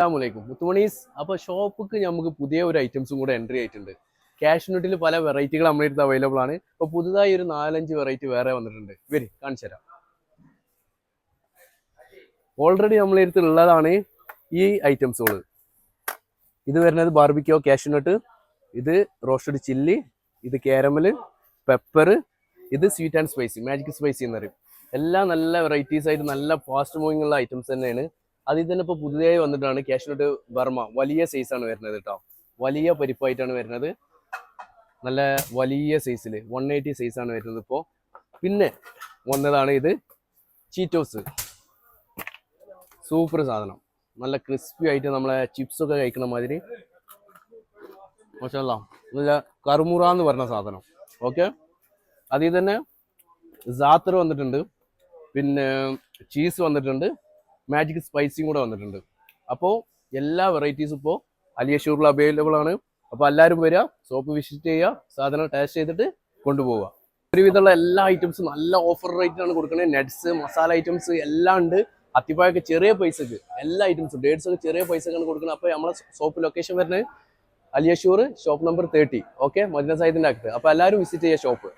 അസ്സലാമലൈക്കും മുത്തുമണീസ്. അപ്പോൾ ഷോപ്പിക്ക് നമുക്ക് പുതിയ ഒരു ഐറ്റംസും കൂടെ എൻട്രി ആയിട്ടുണ്ട്. ക്യാഷ് നോട്ടിൽ പല വെറൈറ്റികൾ നമ്മുടെ അടുത്ത് അവൈലബിൾ ആണ്. അപ്പോൾ പുതുതായി ഒരു 4-5 വെറൈറ്റി വേറെ വന്നിട്ടുണ്ട്. വരി കാണിച്ചു തരാം. ഓൾറെഡി നമ്മുടെ അടുത്ത് ഉള്ളതാണ് ഈ ഐറ്റംസുകൾ. ഇത് വരുന്നത് ബാർബിക്യോ ക്യാഷ് നട്ട്, ഇത് റോസ്റ്റഡ് ചില്ലി, ഇത് കാരമല്, പെപ്പർ, ഇത് sweet and spicy magic spicy എന്ന് പറയും. എല്ലാം നല്ല വെറൈറ്റീസ് ആയിട്ട് നല്ല ഫാസ്റ്റ് മൂവിങ് ഉള്ള ഐറ്റംസ് തന്നെയാണ്. അതിൽ തന്നെ ഇപ്പോൾ പുതിയതായി വന്നിട്ടാണ് ക്യാഷ് നട്ട് ബർമ. വലിയ സൈസാണ് വരുന്നത് കേട്ടോ, വലിയ പരിപ്പായിട്ടാണ് വരുന്നത്. നല്ല വലിയ സൈസിൽ 180 സൈസാണ് വരുന്നത് ഇപ്പോൾ. പിന്നെ വന്നതാണ് ഇത് ചീറ്റോസ്. സൂപ്പർ സാധനം, നല്ല ക്രിസ്പി ആയിട്ട് നമ്മളെ ചിപ്സൊക്കെ കഴിക്കുന്ന മാതിരി. മാഷാ അല്ലാഹ്, നല്ല കറുമുറ എന്ന് പറഞ്ഞ സാധനം. ഓക്കെ, അതിൽ തന്നെ സാത്തർ വന്നിട്ടുണ്ട്, പിന്നെ ചീസ് വന്നിട്ടുണ്ട്, മാജിക് സ്പൈസിയും കൂടെ വന്നിട്ടുണ്ട്. അപ്പോൾ എല്ലാ വെറൈറ്റീസും ഇപ്പോൾ അലിയഷൂറിൽ അവൈലബിൾ ആണ്. അപ്പോൾ എല്ലാവരും വരിക, ഷോപ്പ് വിസിറ്റ് ചെയ്യുക, സാധനം ടേസ്റ്റ് ചെയ്തിട്ട് കൊണ്ടുപോവുക. ഒരുവിധമുള്ള എല്ലാ ഐറ്റംസും നല്ല ഓഫർ റേറ്റിലാണ് കൊടുക്കുന്നത്. നട്ട്സ്, മസാല ഐറ്റംസ് എല്ലാം ഉണ്ട്. അത്തിപ്പായൊക്കെ ചെറിയ പൈസക്ക് എല്ലാ ഐറ്റംസും, ഡേറ്റ്സ് ഒക്കെ ചെറിയ പൈസക്കാണ് കൊടുക്കുന്നത്. അപ്പോൾ നമ്മളെ ഷോപ്പ് ലൊക്കേഷൻ വരുന്നത് അലിയഷൂർ, ഷോപ്പ് നമ്പർ 30. ഓക്കെ, മദീന സയ്യിദിന്റെ അകത്ത്. അപ്പോൾ എല്ലാവരും വിസിറ്റ് ചെയ്യുക ഷോപ്പ്.